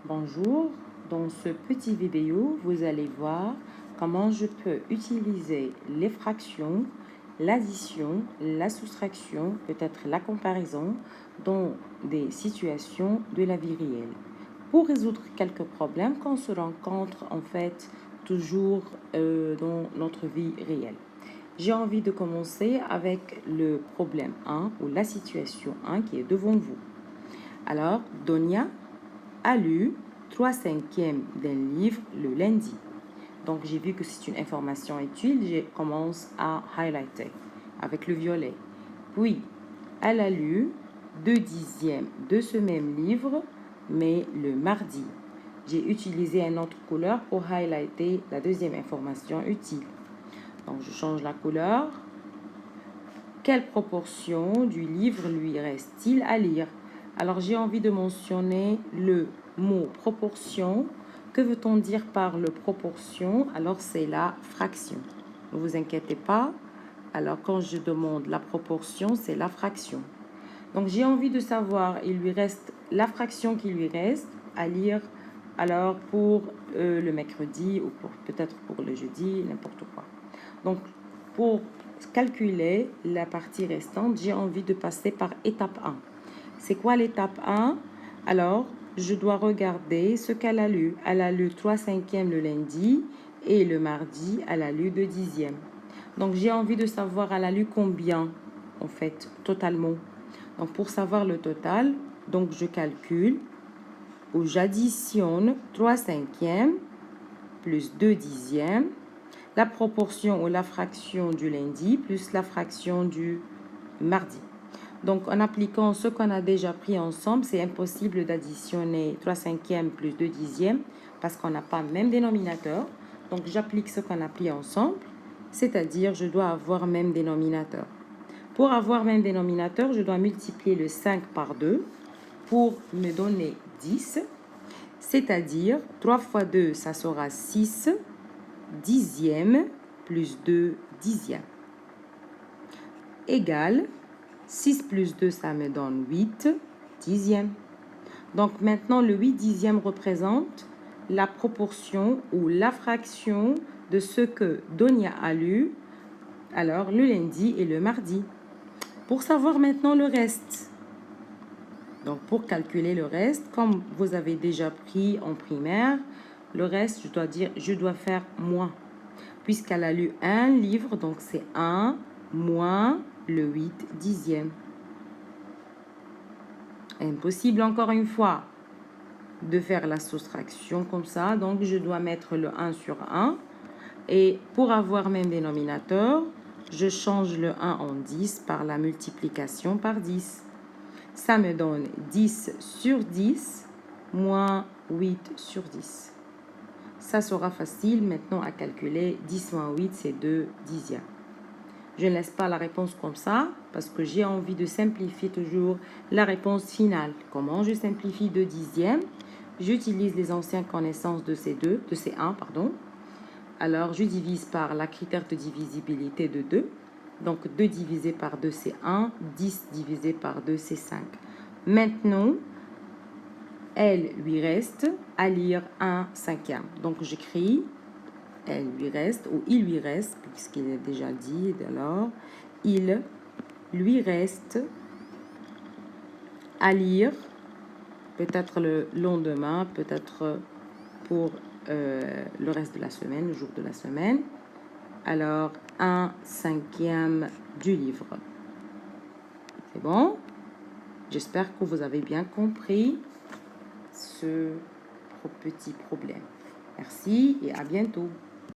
Bonjour, dans ce petit vidéo, vous allez voir comment je peux utiliser les fractions, l'addition, la soustraction, peut-être la comparaison dans des situations de la vie réelle. Pour résoudre quelques problèmes qu'on se rencontre en fait toujours dans notre vie réelle. J'ai envie de commencer avec le problème 1 ou la situation 1 qui est devant vous. Alors, Donia a lu 3/5 d'un livre le lundi. Donc, j'ai vu que c'est une information utile. Je commence à highlighter avec le violet. Puis, elle a lu 2/10 de ce même livre, mais le mardi. J'ai utilisé une autre couleur pour highlighter la deuxième information utile. Donc, je change la couleur. Quelle proportion du livre lui reste-t-il à lire? Alors, j'ai envie de mentionner le mot proportion. Que veut-on dire par le proportion? Alors, c'est la fraction. Ne vous inquiétez pas. Alors, quand je demande la proportion, c'est la fraction. Donc, j'ai envie de savoir, il lui reste la fraction qui lui reste à lire. Alors, pour le mercredi ou peut-être pour le jeudi, n'importe quoi. Donc, pour calculer la partie restante, j'ai envie de passer par étape 1. C'est quoi l'étape 1? Alors, je dois regarder ce qu'elle a lu. Elle a lu 3/5 le lundi et le mardi, elle a lu 2/10. Donc, j'ai envie de savoir, elle a lu combien, en fait, totalement. Donc, pour savoir le total, donc je calcule ou j'additionne 3/5 plus 2/10, la proportion ou la fraction du lundi plus la fraction du mardi. Donc, en appliquant ce qu'on a déjà pris ensemble, c'est impossible d'additionner 3/5 plus 2/10 parce qu'on n'a pas le même dénominateur. Donc, j'applique ce qu'on a pris ensemble, c'est-à-dire je dois avoir même dénominateur. Pour avoir même dénominateur, je dois multiplier le 5 par 2 pour me donner 10, c'est-à-dire 3 fois 2, ça sera 6 dixièmes plus 2 dixièmes égale 6 plus 2, ça me donne 8 dixièmes. Donc maintenant, le 8 dixièmes représente la proportion ou la fraction de ce que Donia a lu, alors le lundi et le mardi. Pour savoir maintenant le reste, donc pour calculer le reste, comme vous avez déjà pris en primaire, le reste, je dois faire moins. Puisqu'elle a lu un livre, donc c'est 1 moins le 8 dixième. Impossible encore une fois de faire la soustraction comme ça, donc je dois mettre le 1 sur 1. Et pour avoir même dénominateur, je change le 1 en 10 par la multiplication par 10. Ça me donne 10 sur 10 moins 8 sur 10. Ça sera facile maintenant à calculer. 10 moins 8, c'est 2 dixièmes. Je ne laisse pas la réponse comme ça parce que j'ai envie de simplifier toujours la réponse finale. Comment je simplifie 2 dixièmes? J'utilise les anciennes connaissances de ces 1, pardon. Alors, je divise par la critère de divisibilité de 2. Donc, 2 divisé par 2, c'est 1. 10 divisé par 2, c'est 5. Maintenant, elle lui reste à lire 1/5. Donc, j'écris, elle lui reste, ou il lui reste, puisqu'il est déjà dit, alors, il lui reste à lire, peut-être le lendemain, peut-être pour le reste de la semaine, le jour de la semaine. Alors, 1/5 du livre. C'est bon? J'espère que vous avez bien compris ce petit problème. Merci et à bientôt.